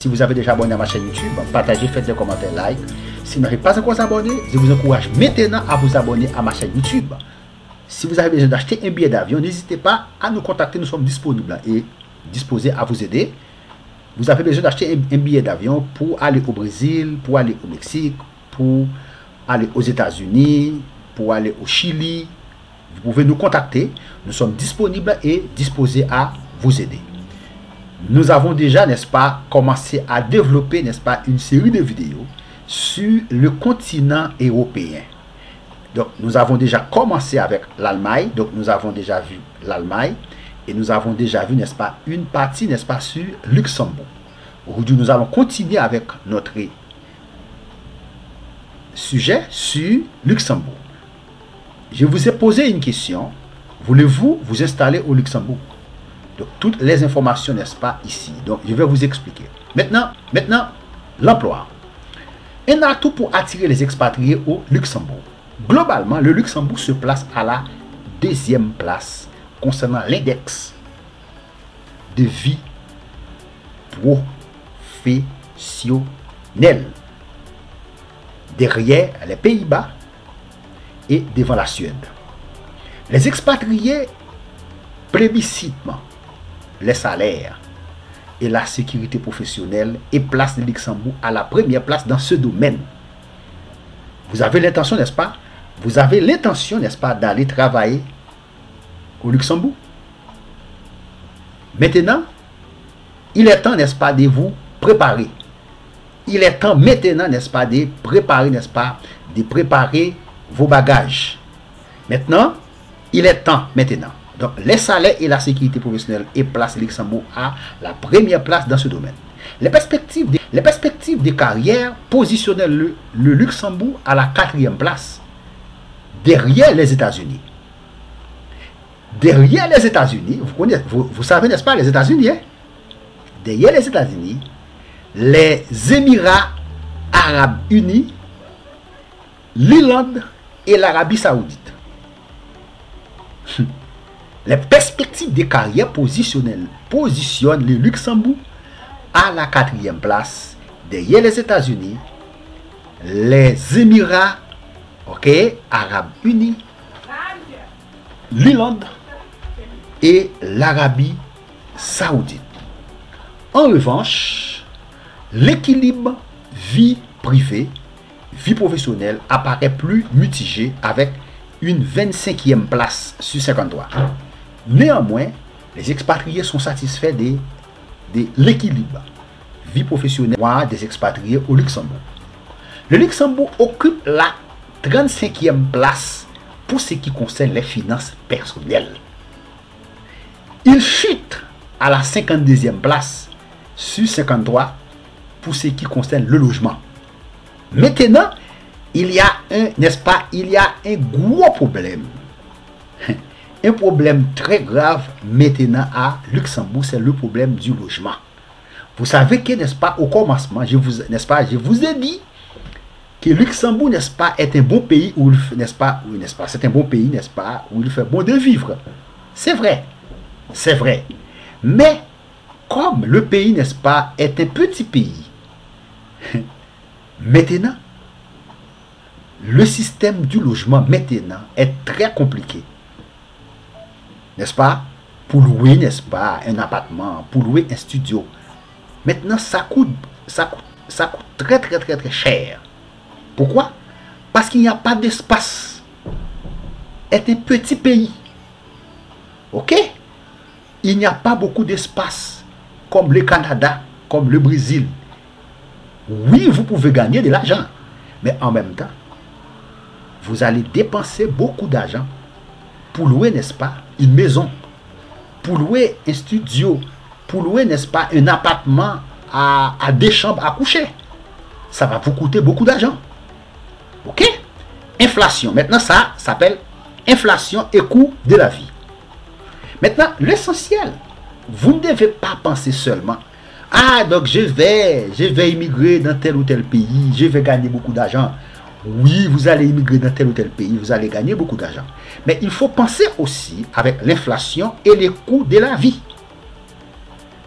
Si vous avez déjà abonné à ma chaîne YouTube, partagez, faites des commentaires, like. Si vous n'avez pas encore abonné, je vous encourage maintenant à vous abonner à ma chaîne YouTube. Si vous avez besoin d'acheter un billet d'avion, n'hésitez pas à nous contacter, nous sommes disponibles et disposés à vous aider. Vous avez besoin d'acheter un billet d'avion pour aller au Brésil, pour aller au Mexique, pour aller aux États-Unis, pour aller au Chili. Vous pouvez nous contacter, nous sommes disponibles et disposés à vous aider. Nous avons déjà, n'est-ce pas, commencé à développer, n'est-ce pas, une série de vidéos sur le continent européen. Donc, nous avons déjà commencé avec l'Allemagne. Donc, nous avons déjà vu l'Allemagne. Et nous avons déjà vu, n'est-ce pas, une partie, n'est-ce pas, sur Luxembourg. Aujourd'hui, nous allons continuer avec notre sujet sur Luxembourg. Je vous ai posé une question. Voulez-vous vous installer au Luxembourg? Donc, toutes les informations, n'est-ce pas, ici. Donc, je vais vous expliquer. Maintenant, l'emploi. Un atout pour attirer les expatriés au Luxembourg. Globalement, le Luxembourg se place à la deuxième place concernant l'index de vie professionnelle. Derrière les Pays-Bas et devant la Suède. Les expatriés plébiscitent les salaires et la sécurité professionnelle et place le Luxembourg à la première place dans ce domaine. Vous avez l'intention, n'est-ce pas? Vous avez l'intention, n'est-ce pas, d'aller travailler au Luxembourg? Maintenant, il est temps, n'est-ce pas, de vous préparer. Il est temps maintenant, n'est-ce pas, de préparer, n'est-ce pas, de préparer vos bagages. Maintenant, il est temps maintenant. Donc, les salaires et la sécurité professionnelle et place Luxembourg à la première place dans ce domaine. Les perspectives de carrière positionnent le Luxembourg à la 4e place, derrière les États-Unis. Derrière les États-Unis, vous savez, n'est-ce pas, les États-Unis, hein? Derrière les États-Unis, les Émirats Arabes Unis, l'Irlande et l'Arabie Saoudite. Les perspectives de carrière positionnent le Luxembourg à la 4e place, derrière les États-Unis, les Émirats Arabes Unis, l'Irlande et l'Arabie Saoudite. En revanche, l'équilibre vie privée, vie professionnelle apparaît plus mitigé avec une 25e place sur 53. Néanmoins, les expatriés sont satisfaits de l'équilibre vie professionnelle des expatriés au Luxembourg. Le Luxembourg occupe la 35e place pour ce qui concerne les finances personnelles. Il chute à la 52e place sur 53 pour ce qui concerne le logement. Maintenant, il y a un gros problème. Un problème très grave maintenant à Luxembourg, c'est le problème du logement. Vous savez que, n'est-ce pas, au commencement, je vous ai dit que Luxembourg, n'est-ce pas, est un bon pays où, n'est-ce pas, c'est un bon pays, n'est-ce pas, où il fait bon de vivre. C'est vrai, c'est vrai. Mais comme le pays, n'est-ce pas, est un petit pays, maintenant, le système du logement maintenant est très compliqué. N'est-ce pas? Pour louer, n'est-ce pas, un appartement, pour louer un studio. Maintenant, ça coûte très cher. Pourquoi? Parce qu'il n'y a pas d'espace. C'est un petit pays. Ok? Il n'y a pas beaucoup d'espace comme le Canada, comme le Brésil. Oui, vous pouvez gagner de l'argent. Mais en même temps, vous allez dépenser beaucoup d'argent pour louer, n'est-ce pas, une maison, pour louer un studio, pour louer, n'est-ce pas, un appartement à 2 chambres à coucher. Ça va vous coûter beaucoup d'argent. Ok? Inflation. Maintenant, ça s'appelle inflation et coût de la vie. Maintenant, l'essentiel, vous ne devez pas penser seulement, ah, donc je vais immigrer dans tel ou tel pays, je vais gagner beaucoup d'argent. Oui, vous allez immigrer dans tel ou tel pays, vous allez gagner beaucoup d'argent. Mais il faut penser aussi avec l'inflation et les coûts de la vie.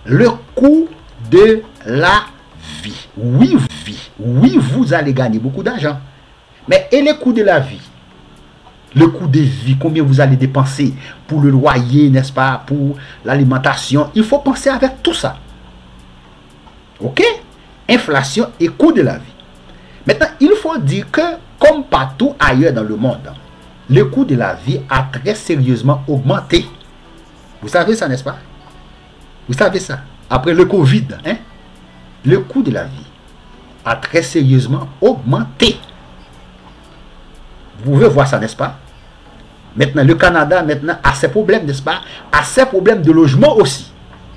Le coût de la vie. Oui, vous allez gagner beaucoup d'argent. Mais et le coût de la vie? Le coût de vie, combien vous allez dépenser pour le loyer, n'est-ce pas, pour l'alimentation. Il faut penser avec tout ça. Ok? Inflation et coût de la vie. Maintenant, il faut dire que, comme partout ailleurs dans le monde, le coût de la vie a très sérieusement augmenté. Vous savez ça, n'est-ce pas? Vous savez ça? Après le Covid, hein? Le coût de la vie a très sérieusement augmenté. Vous pouvez voir ça, n'est-ce pas? Maintenant, le Canada maintenant a ses problèmes, n'est-ce pas? A ses problèmes de logement aussi.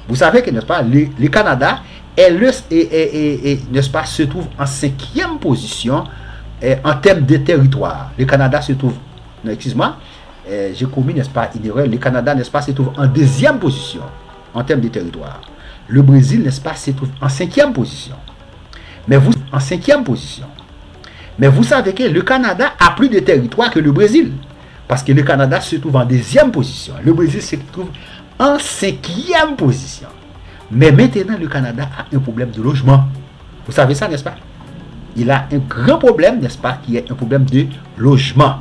Vous savez que, n'est-ce pas, le Canada n'est-ce pas, se trouve en 5e position en termes de territoire. Le Canada se trouve, non, excuse-moi, j'ai commis, n'est-ce pas, une erreur. Le Canada, n'est-ce pas, se trouve en 2e position en termes de territoire. Le Brésil, n'est-ce pas, se trouve en 5e position. Mais vous, en 5e position. Mais vous savez que le Canada a plus de territoire que le Brésil. Parce que le Canada se trouve en 2e position. Le Brésil se trouve en 5e position. Mais maintenant, le Canada a un problème de logement. Vous savez ça, n'est-ce pas? Il a un grand problème, n'est-ce pas, qui est un problème de logement.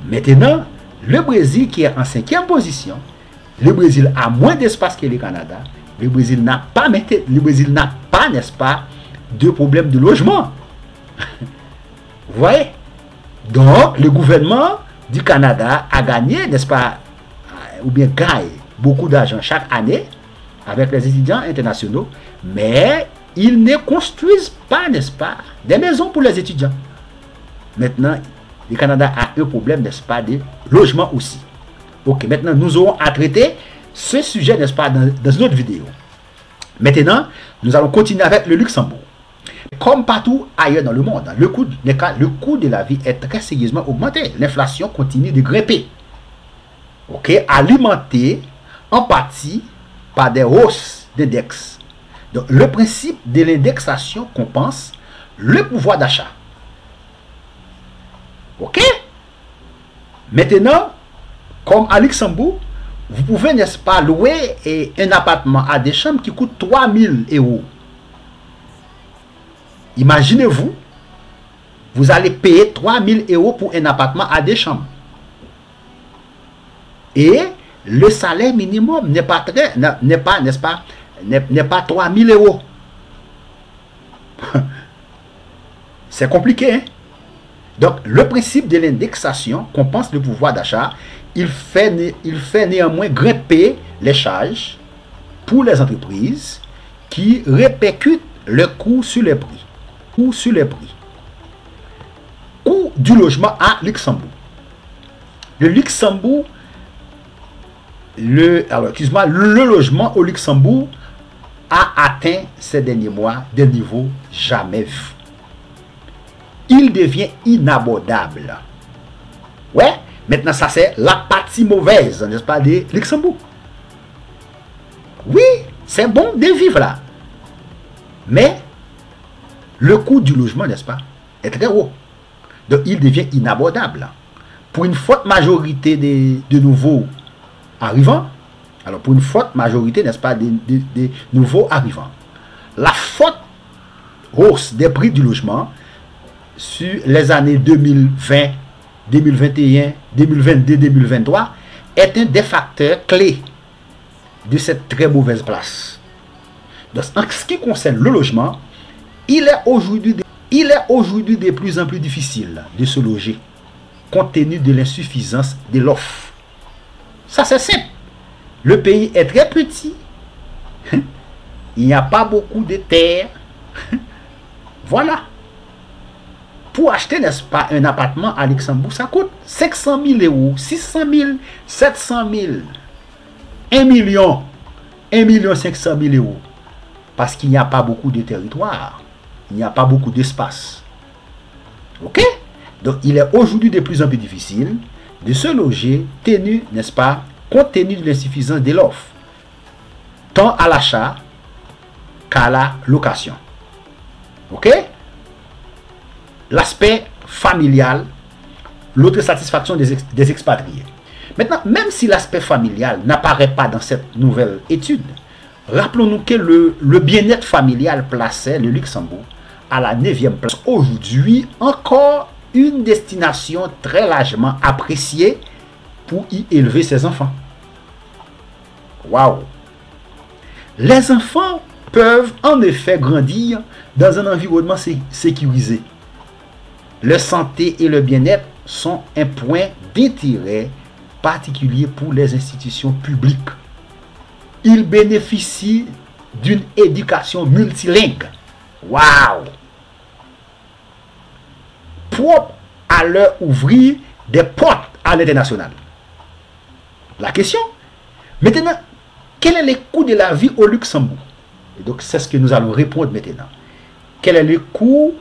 Maintenant, le Brésil qui est en 5e position, le Brésil a moins d'espace que le Canada. Le Brésil n'a pas, n'est-ce pas, de problème de logement. Vous voyez? Donc, le gouvernement du Canada a gagné, n'est-ce pas, ou bien gagne beaucoup d'argent chaque année avec les étudiants internationaux, mais ils ne construisent pas, n'est-ce pas, des maisons pour les étudiants. Maintenant, le Canada a un problème, n'est-ce pas, de logement aussi. Ok, maintenant, nous aurons à traiter ce sujet, n'est-ce pas, dans une autre vidéo. Maintenant, nous allons continuer avec le Luxembourg. Comme partout ailleurs dans le monde, le coût de la vie est très sérieusement augmenté. L'inflation continue de grimper. Ok, alimenté en partie par des hausses d'index. Donc, le principe de l'indexation compense le pouvoir d'achat. Ok? Maintenant, comme à Luxembourg, vous pouvez, n'est-ce pas, louer un appartement à des chambres qui coûtent 3000 €. Imaginez-vous, vous allez payer 3000 € pour un appartement à des chambres. Et le salaire minimum n'est pas, n'est-ce pas, n'est pas 3000 €. C'est compliqué, hein? Donc, le principe de l'indexation compense le pouvoir d'achat. Il fait néanmoins grimper les charges pour les entreprises qui répercutent le coût sur les prix. Coût du logement à Luxembourg. Le Luxembourg, le logement au Luxembourg a atteint ces derniers mois des niveaux jamais vus. Il devient inabordable. Ouais, maintenant ça c'est la partie mauvaise, n'est-ce pas, de Luxembourg. Oui, c'est bon de vivre là. Mais le coût du logement, n'est-ce pas, est très haut. Donc il devient inabordable. Pour une forte majorité de nouveaux arrivants, alors pour une forte majorité, n'est-ce pas, des nouveaux arrivants, la forte hausse des prix du logement sur les années 2020, 2021, 2022, 2023 est un des facteurs clés de cette très mauvaise place. Donc, en ce qui concerne le logement, il est aujourd'hui de plus en plus difficile de se loger compte tenu de l'insuffisance de l'offre. Ça c'est simple. Le pays est très petit. Il n'y a pas beaucoup de terres. Voilà. Pour acheter, n'est-ce pas, un appartement à Luxembourg, ça coûte 500 000 €, 600 000, 700 000, 1 million, 500 000 €. Parce qu'il n'y a pas beaucoup de territoire. Il n'y a pas beaucoup d'espace. Ok? Donc, il est aujourd'hui de plus en plus difficile de se loger, n'est-ce pas, compte tenu de l'insuffisance de l'offre, tant à l'achat qu'à la location. Ok? L'aspect familial, l'autre satisfaction des expatriés. Maintenant, même si l'aspect familial n'apparaît pas dans cette nouvelle étude, Rappelons-nous que le bien-être familial plaçait le Luxembourg à la 9e place. Aujourd'hui, encore une destination très largement appréciée pour y élever ses enfants. Waouh! Les enfants peuvent en effet grandir dans un environnement sécurisé. Leur santé et le bien-être sont un point d'intérêt particulier pour les institutions publiques. Ils bénéficient d'une éducation multilingue. Waouh! Propre à leur ouvrir des portes à l'international. La question, maintenant, quel est le coût de la vie au Luxembourg? Et donc, c'est ce que nous allons répondre maintenant. Quel est le coût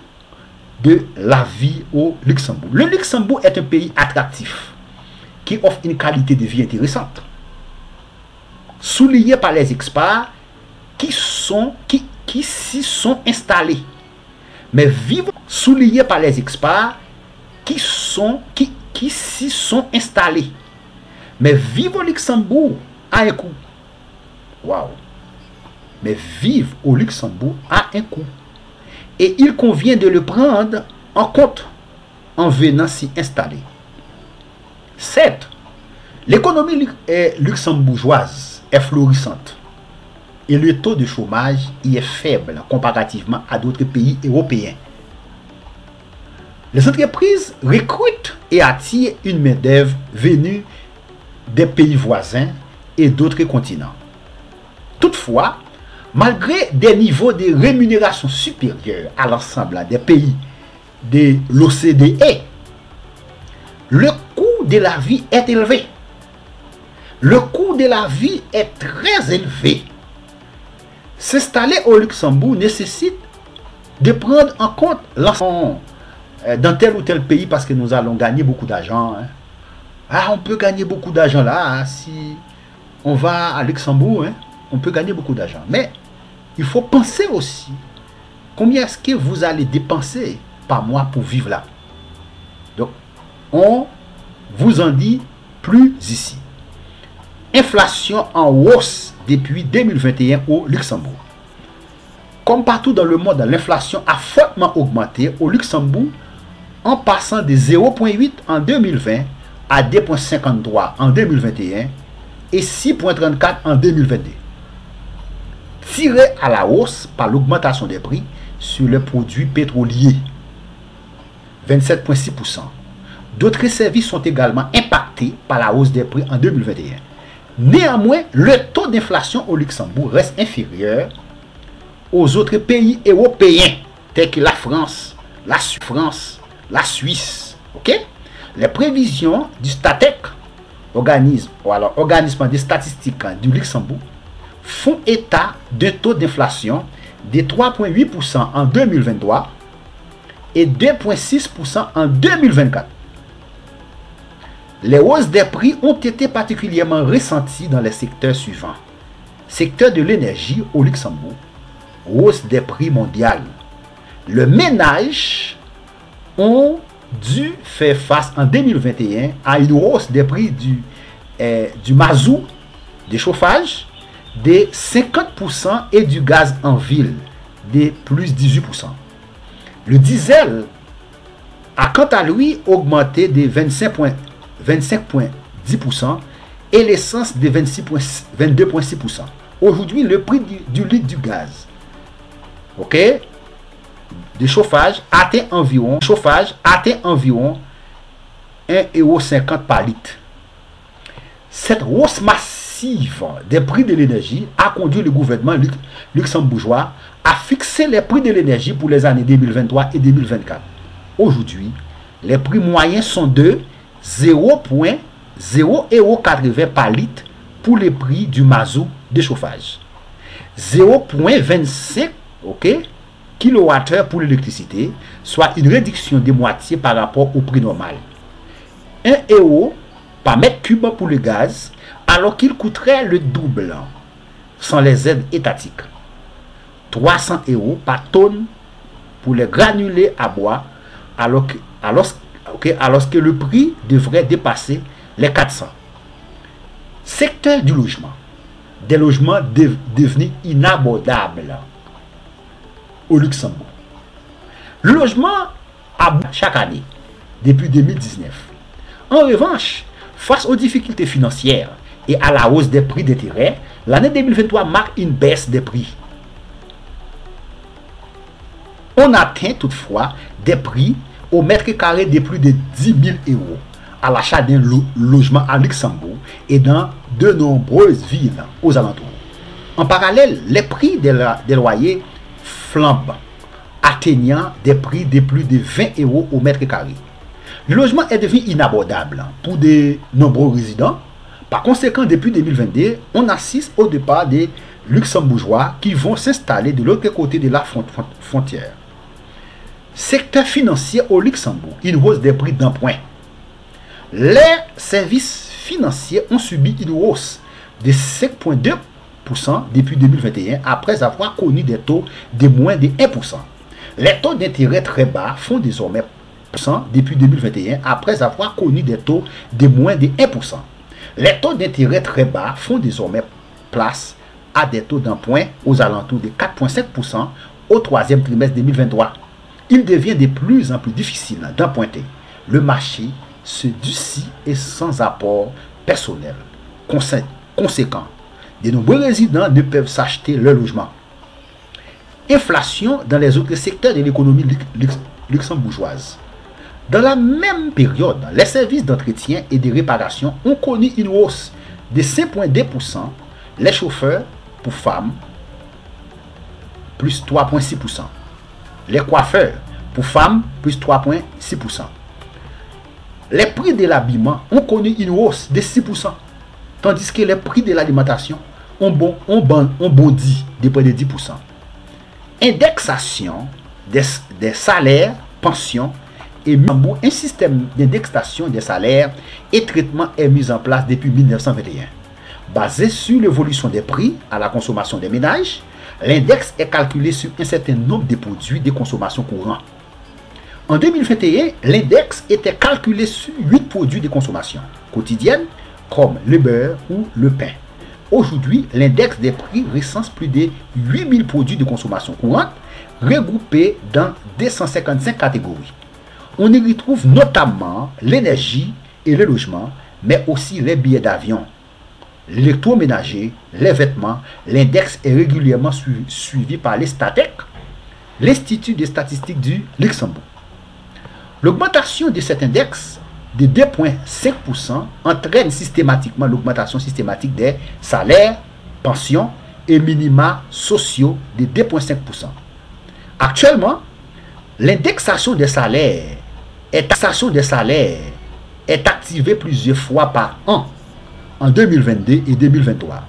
de la vie au Luxembourg? Le Luxembourg est un pays attractif qui offre une qualité de vie intéressante, souligné par les expats qui s'y sont installés. Mais vivre souligné par les expats qui s'y sont installés. Mais vivre au Luxembourg a un coût. Waouh! Mais vivre au Luxembourg a un coût. Et il convient de le prendre en compte en venant s'y installer. Certes, l'économie luxembourgeoise est florissante et le taux de chômage y est faible comparativement à d'autres pays européens. Les entreprises recrutent et attirent une main-d'œuvre venue des pays voisins et d'autres continents. Toutefois, malgré des niveaux de rémunération supérieurs à l'ensemble des pays de l'OCDE, le coût de la vie est élevé. Le coût de la vie est très élevé. S'installer au Luxembourg nécessite de prendre en compte l'ensemble dans tel ou tel pays parce que nous allons gagner beaucoup d'argent. Hein. Ah, on peut gagner beaucoup d'argent là. Hein, si on va à Luxembourg, hein, on peut gagner beaucoup d'argent. Mais il faut penser aussi combien est-ce que vous allez dépenser par mois pour vivre là. Donc, on vous en dit plus ici. Inflation en hausse depuis 2021 au Luxembourg. Comme partout dans le monde, l'inflation a fortement augmenté au Luxembourg en passant de 0,8 en 2020 à 2,53 en 2021 et 6,34 en 2022. Tiré à la hausse par l'augmentation des prix sur les produits pétroliers, 27,6%. D'autres services sont également impactés par la hausse des prix en 2021. Néanmoins, le taux d'inflation au Luxembourg reste inférieur aux autres pays européens, tels que la France, la Suisse. Okay? Les prévisions du Statec, organisme des statistiques du Luxembourg, font état d'un taux d'inflation de 3,8% en 2023 et 2,6% en 2024. Les hausses des prix ont été particulièrement ressenties dans les secteurs suivants. Secteur de l'énergie au Luxembourg, hausse des prix mondiales. Le ménage ont dû faire face en 2021 à une hausse des prix du mazout, de chauffage, de 50% et du gaz en ville, de plus 18%. Le diesel a quant à lui augmenté de 25,10% et l'essence de 22,6%. Aujourd'hui, le prix du litre du gaz, de chauffage atteint environ 1,50 € par litre. Cette hausse massive des prix de l'énergie a conduit le gouvernement luxembourgeois à fixer les prix de l'énergie pour les années 2023 et 2024. Aujourd'hui, les prix moyens sont de 0,80 € par litre pour les prix du mazout de chauffage, 0,25 kWh pour l'électricité, soit une réduction de moitié par rapport au prix normal, 1 € par mètre cube pour le gaz, alors qu'il coûterait le double sans les aides étatiques, 300 € par tonne pour les granulés à bois, alors que le prix devrait dépasser les 400. Secteur du logement. des logements devenus inabordables au Luxembourg. Le logement a chaque année depuis 2019. En revanche, face aux difficultés financières et à la hausse des prix d'intérêt, l'année 2023 marque une baisse des prix. On atteint toutefois des prix au mètre carré de plus de 10 000 euros à l'achat d'un logement à Luxembourg et dans de nombreuses villes aux alentours. En parallèle, les prix des loyers flambent, atteignant des prix de plus de 20 euros au mètre carré. Le logement est devenu inabordable pour de nombreux résidents. Par conséquent, depuis 2022, on assiste au départ des luxembourgeois qui vont s'installer de l'autre côté de la frontière. Secteur financier au Luxembourg, une hausse des prix d'emprunt. Les services financiers ont subi une hausse de 5,2% depuis 2021 après avoir connu des taux de moins de 1%. Les taux d'intérêt très bas font désormais depuis 2021 après avoir connu des taux de moins de 1%. Les taux d'intérêt très bas font désormais place à des taux d'emprunt aux alentours de 4,5% au troisième trimestre 2023. Il devient de plus en plus difficile d'emprunter. Le marché se durcit et sans apport personnel conséquent. De nombreux résidents ne peuvent s'acheter leur logement. Inflation dans les autres secteurs de l'économie luxembourgeoise. Dans la même période, les services d'entretien et de réparation ont connu une hausse de 5,2%, les chauffeurs pour femmes plus 3,6%, les coiffeurs pour femmes plus 3,6%. Les prix de l'habillement ont connu une hausse de 6%, tandis que les prix de l'alimentation ont bondi de près de 10%. Indexation des salaires, pensions et un système d'indexation des salaires et traitement est mis en place depuis 1921. Basé sur l'évolution des prix à la consommation des ménages, l'index est calculé sur un certain nombre de produits de consommation courants. En 2021, l'index était calculé sur 8 produits de consommation quotidienne comme le beurre ou le pain. Aujourd'hui, l'index des prix recense plus de 8000 produits de consommation courante regroupés dans 255 catégories. On y retrouve notamment l'énergie et le logement, mais aussi les billets d'avion, l'électroménager, les vêtements. L'index est régulièrement suivi par les Statec, l'Institut des statistiques du Luxembourg. L'augmentation de cet index de 2,5% entraîne systématiquement l'augmentation systématique des salaires, pensions et minima sociaux de 2,5%. Actuellement, l'indexation des salaires est activée plusieurs fois par an en 2022 et 2023.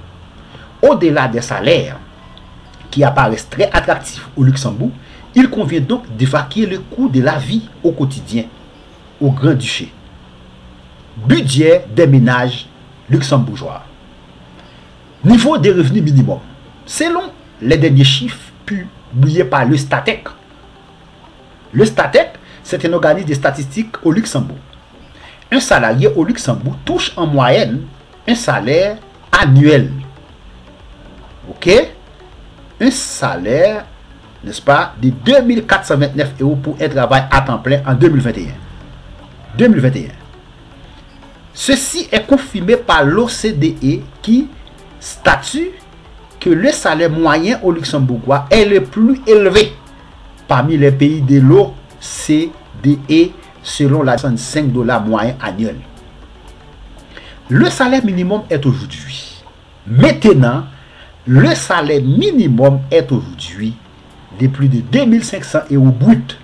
Au-delà des salaires qui apparaissent très attractifs au Luxembourg, il convient donc d'évacuer le coût de la vie au quotidien au Grand-Duché. Budget des ménages luxembourgeois. Niveau des revenus minimum. Selon les derniers chiffres publiés par le Statec. Le Statec, c'est un organisme de statistiques au Luxembourg. Un salarié au Luxembourg touche en moyenne un salaire annuel. Ok? Un salaire, n'est-ce pas, de 2429 euros pour un travail à temps plein en 2021. Ceci est confirmé par l'OCDE qui statue que le salaire moyen au Luxembourgeois est le plus élevé parmi les pays de l'OCDE selon la $65 moyen annuel. Le salaire minimum est aujourd'hui. Maintenant, le salaire minimum est aujourd'hui de plus de 2500 euros brut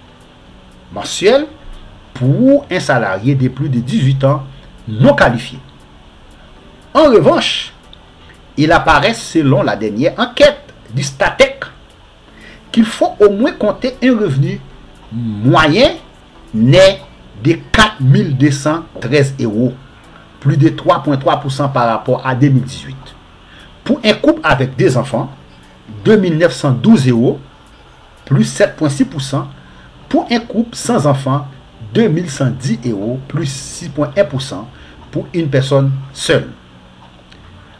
mensuel pour un salarié de plus de 18 ans non qualifié. En revanche, il apparaît selon la dernière enquête du Statec qu'il faut au moins compter un revenu moyen net de 4213 euros, plus de 3,3% par rapport à 2018. Pour un couple avec deux enfants, 2912 euros, plus 7,6%. Pour un couple sans enfants, 2110 euros, plus 6,1% pour une personne seule.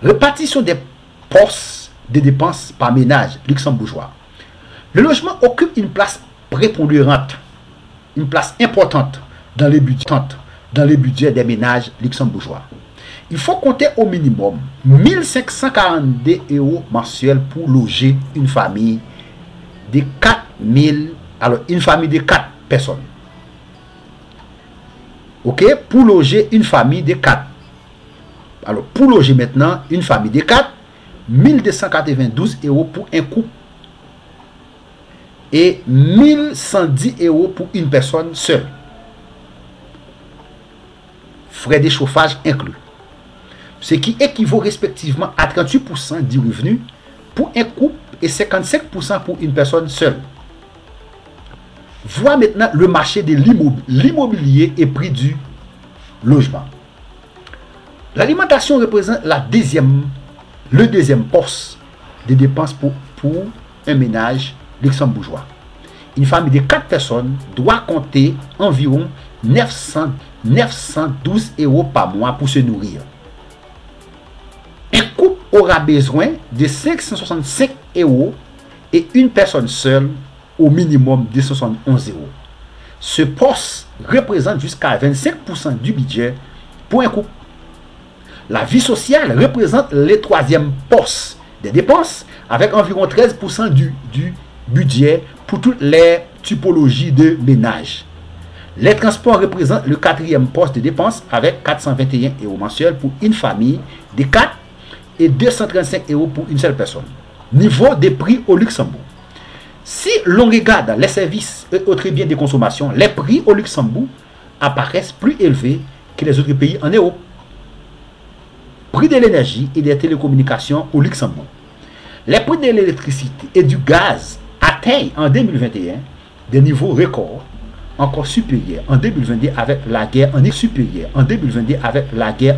Répartition des poste de dépenses par ménage luxembourgeois. Le logement occupe une place prépondérante, une place importante dans les budgets des ménages luxembourgeois. Il faut compter au minimum 1542 € mensuels pour loger une famille de 4000, alors une famille de 4 personnes. Ok, pour loger une famille de 4. Alors, pour loger maintenant une famille de 4, 1292 € pour un couple et 1110 € pour une personne seule. Frais de chauffage inclus. Ce qui équivaut respectivement à 38% du revenu pour un couple et 55% pour une personne seule. Vois maintenant le marché de l'immobilier et prix du logement. L'alimentation représente le deuxième poste de dépenses pour un ménage luxembourgeois. Une famille de 4 personnes doit compter environ 912 € par mois pour se nourrir. Un couple aura besoin de 565 € et une personne seule au minimum de 71 €. Ce poste représente jusqu'à 25% du budget pour un couple. La vie sociale représente le troisième poste des dépenses avec environ 13% du budget pour toutes les typologies de ménage. Les transports représentent le quatrième poste de dépenses avec 421 € mensuels pour une famille de 4 et 235 € pour une seule personne. Niveau des prix au Luxembourg. Si l'on regarde les services et autres biens de consommation, les prix au Luxembourg apparaissent plus élevés que les autres pays en Europe. Prix de l'énergie et des télécommunications au Luxembourg. Les prix de l'électricité et du gaz atteignent en 2021 des niveaux records encore supérieurs en 2022 avec la guerre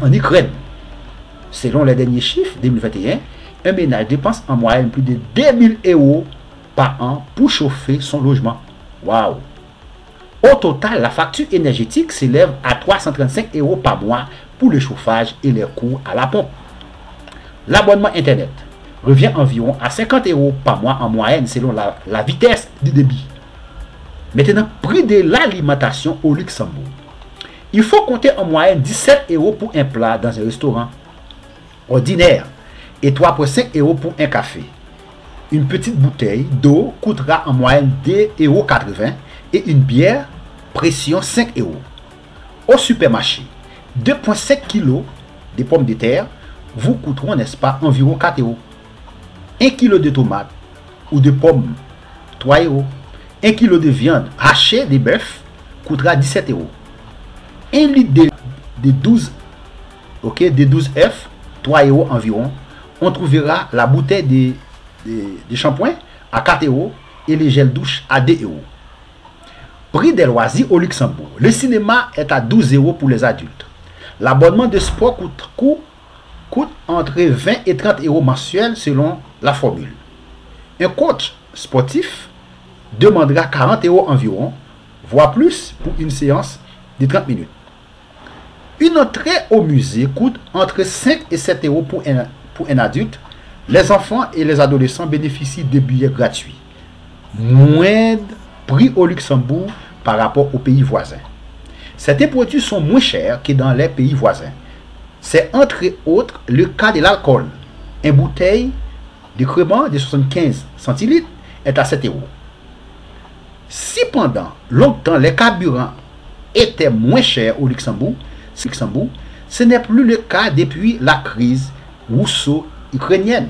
en Ukraine. Selon les derniers chiffres 2021, un ménage dépense en moyenne plus de 2000 € par an pour chauffer son logement. Waouh! Au total, la facture énergétique s'élève à 335 € par mois pour le chauffage et les coûts à la pompe. L'abonnement Internet revient environ à 50 € par mois en moyenne selon la vitesse du débit. Maintenant, prix de l'alimentation au Luxembourg. Il faut compter en moyenne 17 € pour un plat dans un restaurant ordinaire et 3,5 € pour un café. Une petite bouteille d'eau coûtera en moyenne 2,80 € et une bière pression 5 €. Au supermarché, 2,5 kg de pommes de terre vous coûteront, n'est-ce pas, environ 4 €. 1 kg de tomates ou de pommes, 3 €. 1 kg de viande hachée de bœuf coûtera 17 €. 1 litre de 12 œufs, 3 € environ. On trouvera la bouteille de shampoing à 4 € et les gels douche à 2 €. Prix des loisirs au Luxembourg. Le cinéma est à 12 € pour les adultes. L'abonnement de sport coûte entre 20 et 30 € mensuels selon la formule. Un coach sportif demandera 40 € environ, voire plus pour une séance de 30 minutes. Une entrée au musée coûte entre 5 et 7 € pour un adulte. Les enfants et les adolescents bénéficient de billets gratuits. Moindre prix au Luxembourg par rapport aux pays voisins. Certains produits sont moins chers que dans les pays voisins. C'est entre autres le cas de l'alcool. Une bouteille de crémant de 75 centilitres est à 7 €. Si pendant longtemps les carburants étaient moins chers au Luxembourg, ce n'est plus le cas depuis la crise russo-ukrainienne.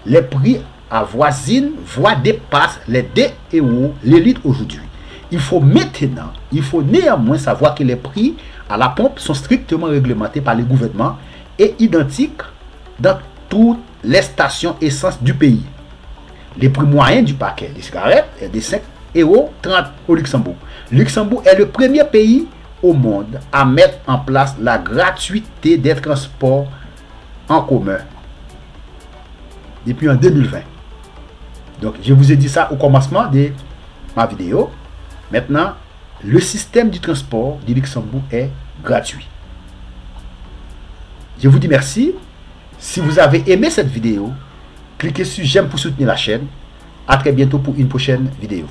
Les prix avoisinent, voire dépassent les 2 € le litre aujourd'hui. Il faut néanmoins savoir que les prix à la pompe sont strictement réglementés par le gouvernement et identiques dans toutes les stations essence du pays. Le prix moyen du paquet de cigarettes est de 5,30 € au Luxembourg. Luxembourg est le premier pays au monde à mettre en place la gratuité des transports en commun depuis en 2020. Donc, je vous ai dit ça au commencement de ma vidéo. Maintenant, le système du transport du Luxembourg est gratuit. Je vous dis merci. Si vous avez aimé cette vidéo, Cliquez sur j'aime pour soutenir la chaîne. À très bientôt pour une prochaine vidéo.